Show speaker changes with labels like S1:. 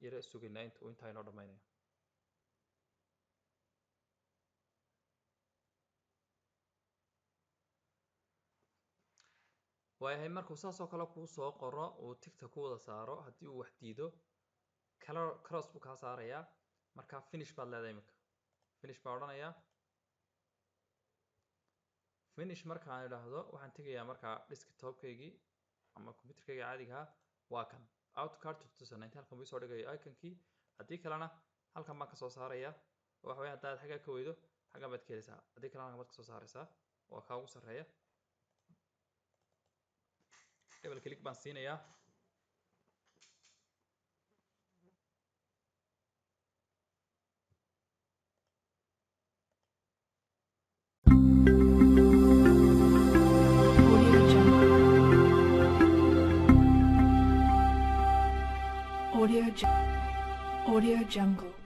S1: yara sugaynaa intaa inoo dhammaynayo. waayahay markuu saas oo kale kuu soo qoro uu tigta ku wada saaro haddii uu wax diido cross buu kaa saarayaa markaa finish baad leedahay iminka finish baa odhanayaa finish markaan idhaahdo waxaan tegayaa markaa desktopkaygii ama computerkayga caadiga ah waa kan AutoCAD 2019 halkan buu soo dhigayo iconkii haddii kalena halkan baan kasoo saaraya oo waxa weeye haddaad xaggaa ka weydo xaggan baad ka helaysaa haddii kalena halkan baad kasoo saaraysaa waa kaa ugu sarreeya double click baan siinayaa
S2: Audio Jungle.